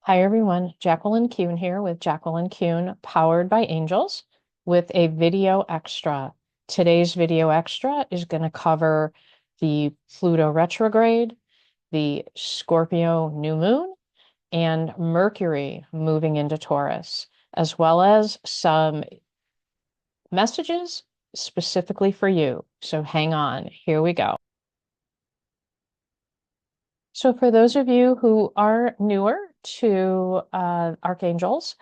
Hi everyone, Jacqueline Kuhn here with Jacqueline Kuhn, powered by angels, with a video extra. Today's video extra is going to cover the Pluto retrograde, the Scorpio new moon, and Mercury moving into Taurus, as well as some messages specifically for you. So hang on, here we go. So for those of you who are newer to Archangels,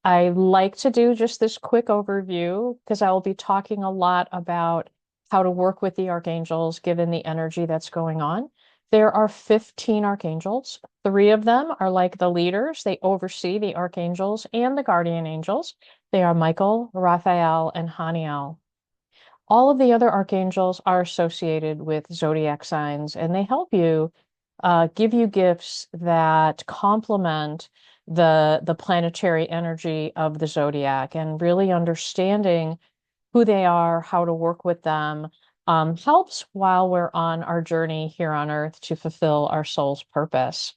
I like to do just this quick overview because I will be talking a lot about how to work with the archangels given the energy that's going on. There are 15 archangels. Three of them are like the leaders. They oversee the archangels and the guardian angels. They are Michael, Raphael, and Haniel. All of the other archangels are associated with zodiac signs, and they help you give you gifts that complement the planetary energy of the zodiac, and really understanding who they are, how to work with them, helps while we're on our journey here on Earth to fulfill our soul's purpose.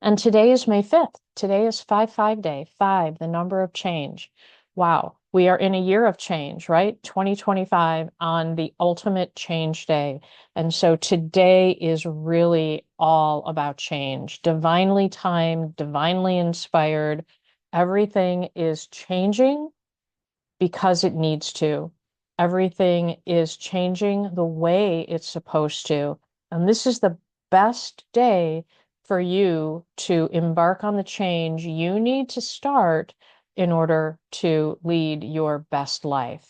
And today is May 5th. Today is 5-5 day, 5, the number of change. Wow, we are in a year of change, right? 2025 on the ultimate change day. And so today is really all about change, divinely timed, divinely inspired. Everything is changing because it needs to. Everything is changing the way it's supposed to. And this is the best day for you to embark on the change you need to start in order to lead your best life.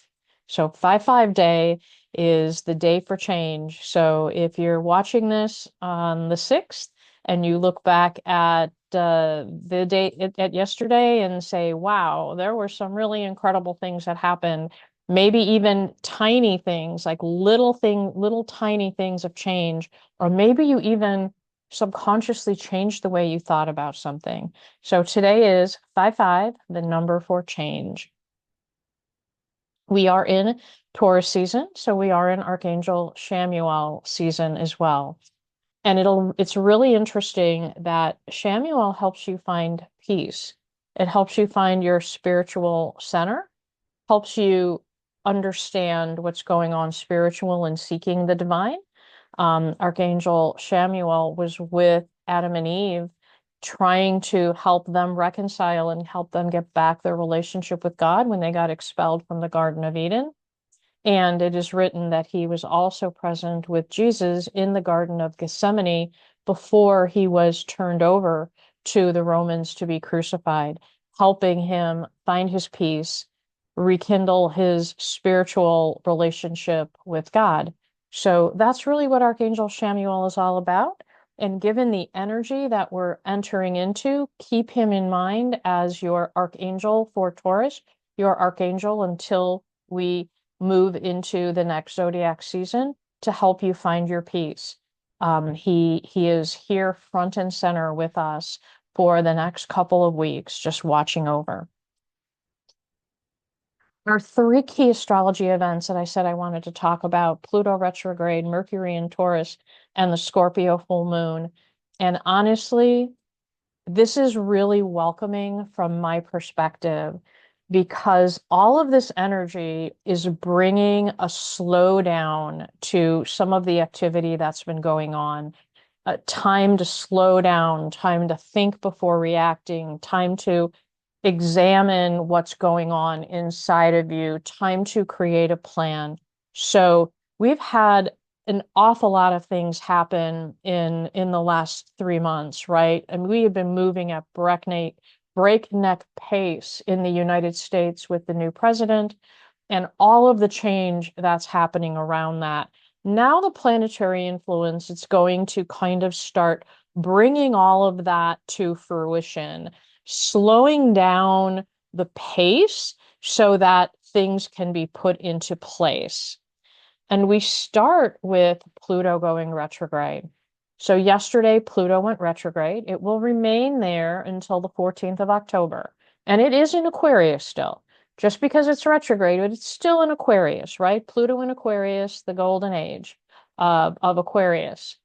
So 5-5 day is the day for change. So if you're watching this on the 6th and you look back at the day at yesterday and say, wow, there were some really incredible things that happened. Maybe even tiny things like little tiny things of change, or maybe you even subconsciously changed the way you thought about something. So today is 5-5, the number for change. We are in Taurus season, so we are in Archangel Chamuel season as well. And it's really interesting that Shamuel helps you find peace. It helps you find your spiritual center, helps you understand what's going on spiritual and seeking the divine. Archangel Shamuel was with Adam and Eve, trying to help them reconcile and help them get back their relationship with God when they got expelled from the Garden of Eden. And it is written that he was also present with Jesus in the Garden of Gethsemane before he was turned over to the Romans to be crucified, helping him find his peace, rekindle his spiritual relationship with God. So that's really what Archangel Chamuel is all about. And given the energy that we're entering into, keep him in mind as your archangel for Taurus, your archangel until we move into the next zodiac season to help you find your peace. He is here front and center with us for the next couple of weeks, just watching over. Our three key astrology events that I said I wanted to talk about: Pluto retrograde, Mercury in Taurus, and the Scorpio full moon. And honestly, this is really welcoming from my perspective because all of this energy is bringing a slowdown to some of the activity that's been going on. Time to slow down, time to think before reacting, time to examine what's going on inside of you, time to create a plan. So we've had an awful lot of things happen in the last 3 months, right? And we have been moving at breakneck pace in the United States with the new president and all of the change that's happening around that. Now the planetary influence, it's going to kind of start bringing all of that to fruition, slowing down the pace so that things can be put into place. And we start with Pluto going retrograde. So yesterday, Pluto went retrograde. It will remain there until the 14th of October. And it is in Aquarius still. Just because it's retrograde, but it's still in Aquarius, right? Pluto in Aquarius, the golden age of Aquarius.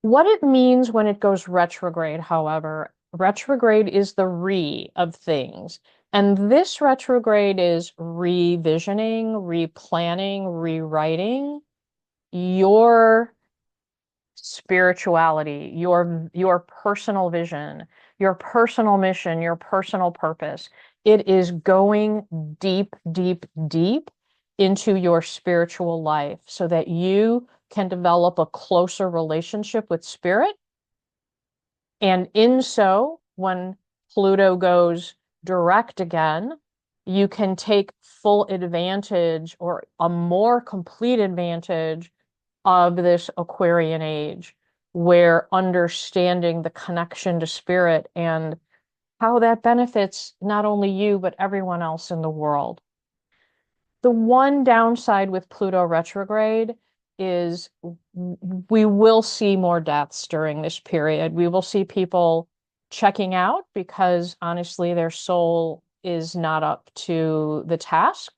What it means when it goes retrograde, however, retrograde is the of things. And this retrograde is revisioning, replanning, rewriting your spirituality, your personal vision, your personal mission, your personal purpose. It is going deep, deep, deep into your spiritual life so that you can develop a closer relationship with spirit. And in so, when Pluto goes direct again, you can take full advantage or a more complete advantage of this Aquarian age, where understanding the connection to spirit and how that benefits not only you, but everyone else in the world. The one downside with Pluto retrograde is we will see more deaths during this period. We will see people checking out because honestly, their soul is not up to the task.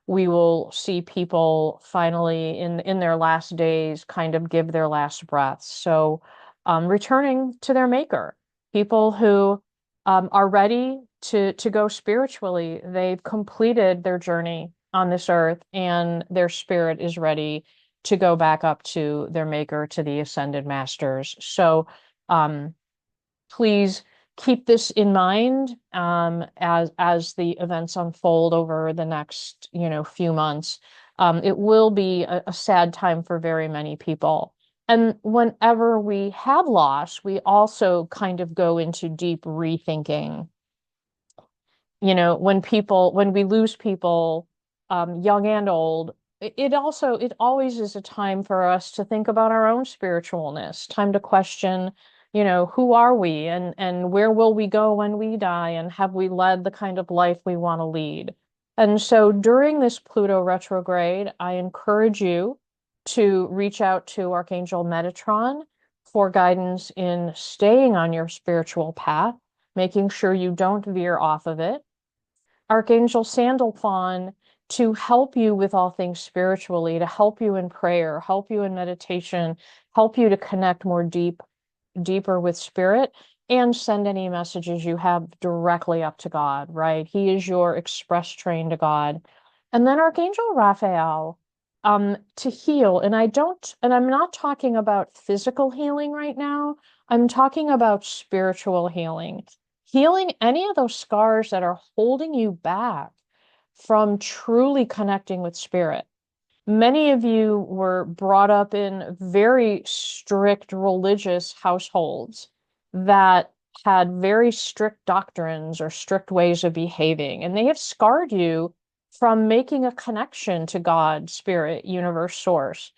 We will see people finally in their last days kind of give their last breaths. So returning to their maker, people who are ready to go spiritually. They've completed their journey on this earth, and their spirit is ready to go back up to their maker, to the ascended masters. So um, please keep this in mind as the events unfold over the next, few months. It will be a sad time for very many people. And whenever we have loss, we also kind of go into deep rethinking. When we lose people, young and old, it always is a time for us to think about our own spiritualness, time to question, who are we and where will we go when we die, and have we led the kind of life we want to lead? And so during this Pluto retrograde, I encourage you to reach out to Archangel Metatron for guidance in staying on your spiritual path, making sure you don't veer off of it. Archangel Sandalphon to help you with all things spiritually, to help you in prayer, help you in meditation, help you to connect deeper with spirit, and send any messages you have directly up to God, right? He is your express train to God. And then Archangel Raphael, to heal. And I'm not talking about physical healing right now. I'm talking about spiritual healing. Healing any of those scars that are holding you back from truly connecting with spirit. Many of you were brought up in very strict religious households that had very strict doctrines or strict ways of behaving, and they have scarred you from making a connection to God, spirit, universe, source,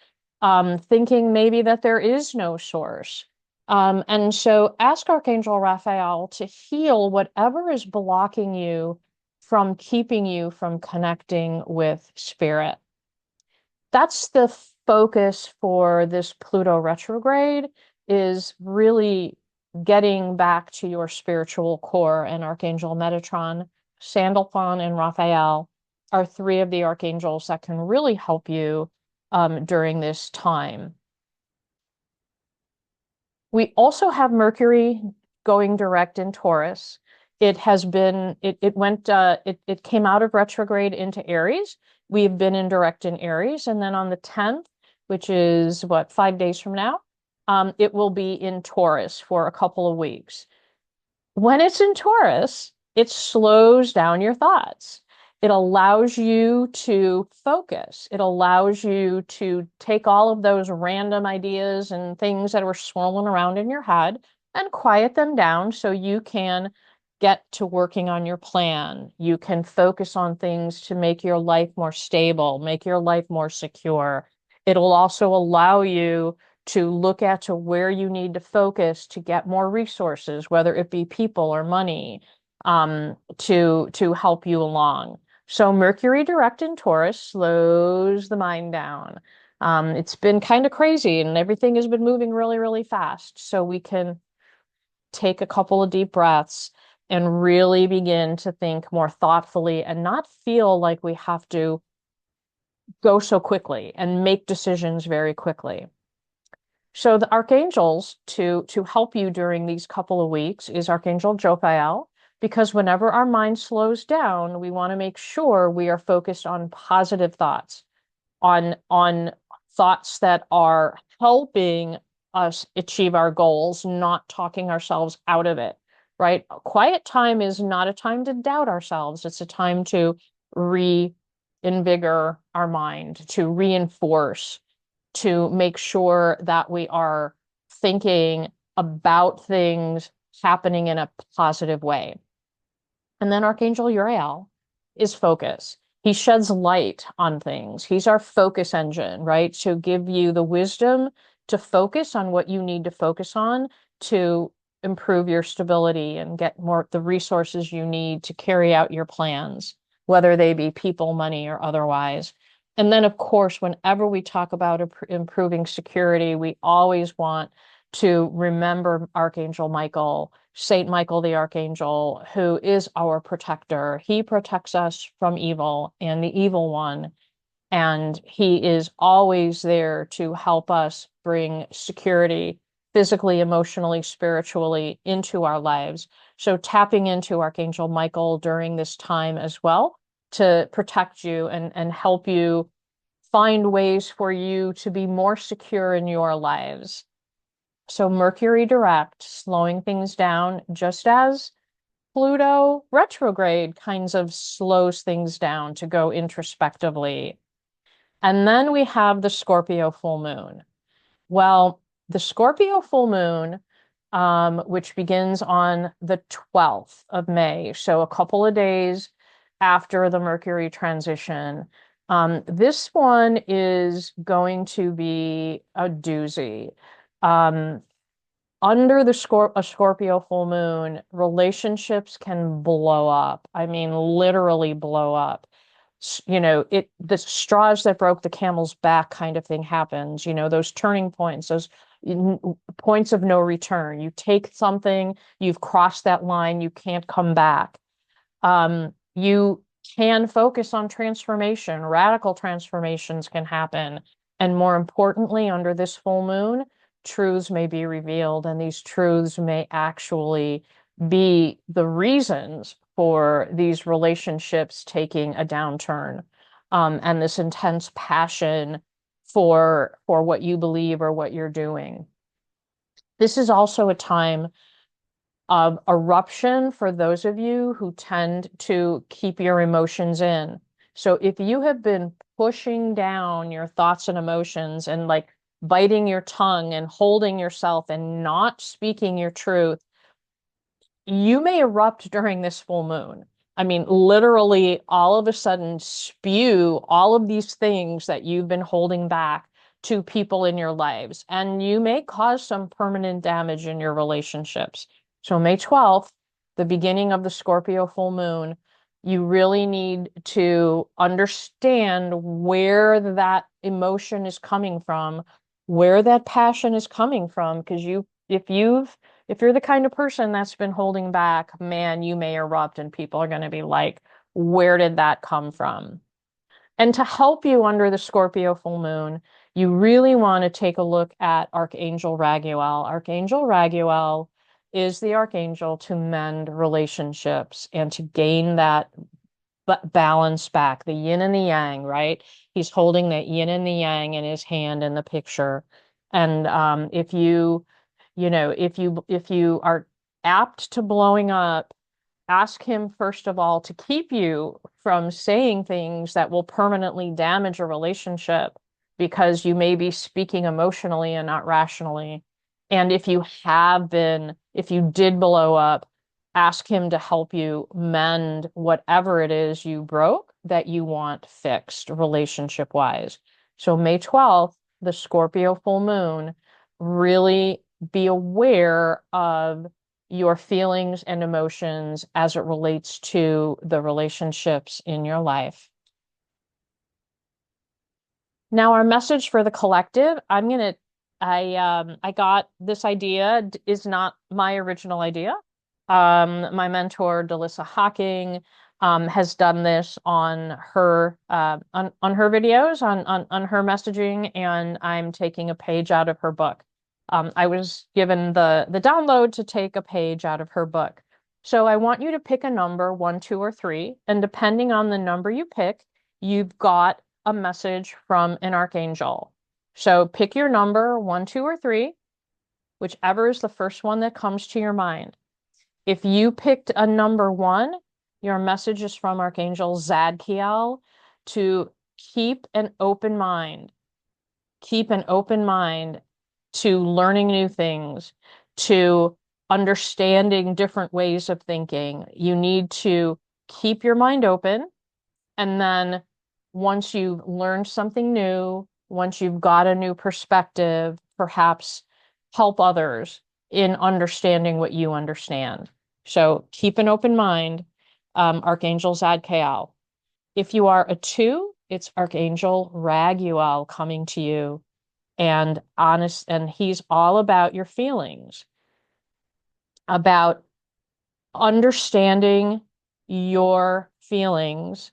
thinking maybe that there is no source. And so ask Archangel Raphael to heal whatever is blocking you from keeping you from connecting with spirit. That's the focus for this Pluto retrograde, is really getting back to your spiritual core. And Archangel Metatron, Sandalphon, and Raphael are three of the archangels that can really help you during this time. We also have Mercury going direct in Taurus. It came out of retrograde into Aries. We've been in direct in Aries. And then on the 10th, which is what, 5 days from now, it will be in Taurus for a couple of weeks. When it's in Taurus, it slows down your thoughts. It allows you to focus. It allows you to take all of those random ideas and things that were swirling around in your head and quiet them down so you can get to working on your plan. You can focus on things to make your life more stable, make your life more secure. It'll also allow you to look at to where you need to focus to get more resources, whether it be people or money, to help you along. So Mercury direct in Taurus slows the mind down. It's been kind of crazy and everything has been moving really, really fast. So we can take a couple of deep breaths and really begin to think more thoughtfully and not feel like we have to go so quickly and make decisions very quickly. So the archangels to help you during these couple of weeks is Archangel Jophiel, because whenever our mind slows down, we want to make sure we are focused on positive thoughts, on thoughts that are helping us achieve our goals, not talking ourselves out of it, right? A quiet time is not a time to doubt ourselves. It's a time to reinvigor our mind, to reinforce, to make sure that we are thinking about things happening in a positive way. And then Archangel Uriel is focus. He sheds light on things. He's our focus engine, right? To give you the wisdom to focus on what you need to focus on to improve your stability and get more the resources you need to carry out your plans, whether they be people, money, or otherwise. And then, of course, whenever we talk about improving security, we always want to remember Archangel Michael, Saint Michael the Archangel, who is our protector. He protects us from evil and the evil one. And he is always there to help us bring security physically, emotionally, spiritually into our lives. So tapping into Archangel Michael during this time as well to protect you and help you find ways for you to be more secure in your lives. So Mercury direct, slowing things down, just as Pluto retrograde kinds of slows things down to go introspectively. And then we have the Scorpio full moon. Well, the Scorpio full moon, which begins on the 12th of May, so a couple of days after the Mercury transition, this one is going to be a doozy. Under a Scorpio full moon, relationships can blow up. I mean, literally blow up. You know, the straws that broke the camel's back kind of thing happens. You know, those turning points, those points of no return. You take something, you've crossed that line, you can't come back. You can focus on transformation. Radical transformations can happen. And more importantly, under this full moon, truths may be revealed, and these truths may actually be the reasons for these relationships taking a downturn, and this intense passion for what you believe or what you're doing. This is also a time of eruption for those of you who tend to keep your emotions in. So if you have been pushing down your thoughts and emotions and like biting your tongue and holding yourself and not speaking your truth, you may erupt during this full moon. I mean, literally all of a sudden spew all of these things that you've been holding back to people in your lives, and you may cause some permanent damage in your relationships. So May 12th, the beginning of the Scorpio full moon, you really need to understand where that emotion is coming from, where that passion is coming from, because if you're the kind of person that's been holding back, man, you may erupt and people are going to be like, where did that come from? And to help you under the Scorpio full moon, you really want to take a look at Archangel Raguel. Archangel Raguel is the archangel to mend relationships and to gain that balance back, the yin and the yang, right? He's holding that yin and the yang in his hand in the picture. And if you are apt to blowing up, ask him first of all to keep you from saying things that will permanently damage a relationship because you may be speaking emotionally and not rationally. And if you did blow up, ask him to help you mend whatever it is you broke that you want fixed relationship wise. So May 12th, the Scorpio full moon, really be aware of your feelings and emotions as it relates to the relationships in your life. Now, our message for the collective, I got this idea, is not my original idea. My mentor, Delissa Hawking, has done this on her on her videos, on her messaging, and I'm taking a page out of her book. I was given the download to take a page out of her book. So I want you to pick a number, 1, 2, or 3, and depending on the number you pick, you've got a message from an archangel. So pick your number, 1, 2, or 3, whichever is the first one that comes to your mind. If you picked a number 1, your message is from Archangel Zadkiel to keep an open mind. Keep an open mind to learning new things, to understanding different ways of thinking. You need to keep your mind open. And then once you've learned something new, once you've got a new perspective, perhaps help others in understanding what you understand. So keep an open mind, Archangel Zadkiel. If you are a 2, it's Archangel Raguel coming to you and honest, and he's all about your feelings, about understanding your feelings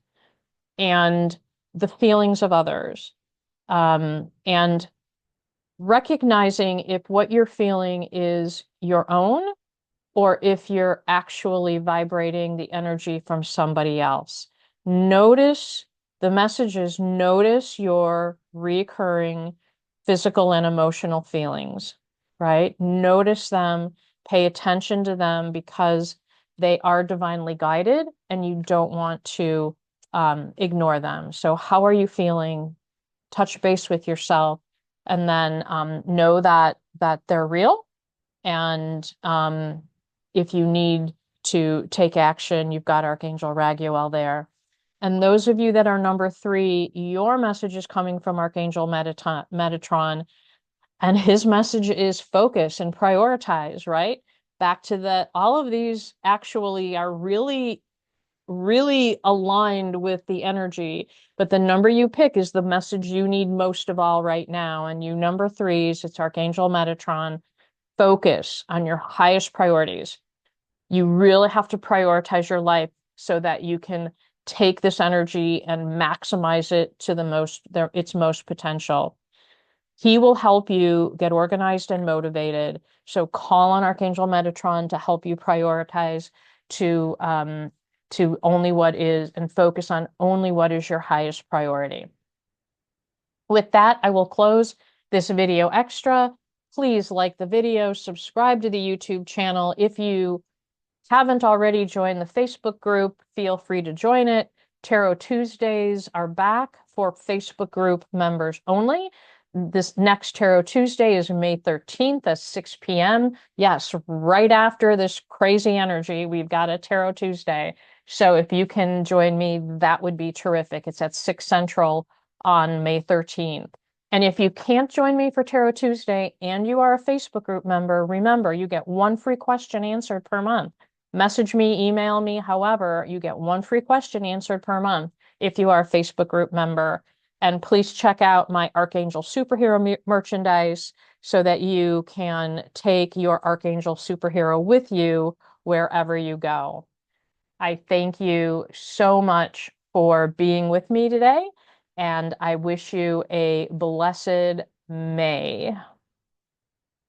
and the feelings of others, and recognizing if what you're feeling is your own or if you're actually vibrating the energy from somebody else. Notice the messages, notice your recurring physical and emotional feelings, right? Notice them, pay attention to them because they are divinely guided and you don't want to ignore them. So, how are you feeling? Touch base with yourself and then know that they're real and if you need to take action, you've got Archangel Raguel there. And those of you that are number 3, your message is coming from Archangel Metatron, and his message is focus and prioritize, right? Back to all of these actually are really, really aligned with the energy, but the number you pick is the message you need most of all right now. And you number 3s, it's Archangel Metatron. Focus on your highest priorities. You really have to prioritize your life so that you can take this energy and maximize it to its most potential. He will help you get organized and motivated. So call on Archangel Metatron to help you prioritize to only what is and focus on only what is your highest priority. With that, I will close this video extra. Please like the video, subscribe to the YouTube channel. If you haven't already joined the Facebook group, feel free to join it. Tarot Tuesdays are back for Facebook group members only. This next Tarot Tuesday is May 13th at 6 p.m. Yes, right after this crazy energy, we've got a Tarot Tuesday. So if you can join me, that would be terrific. It's at 6 Central on May 13th. And if you can't join me for Tarot Tuesday and you are a Facebook group member, remember, you get 1 free question answered per month. Message me, email me, however, you get 1 free question answered per month if you are a Facebook group member. And please check out my Archangel superhero merchandise so that you can take your Archangel superhero with you wherever you go. I thank you so much for being with me today, and I wish you a blessed May.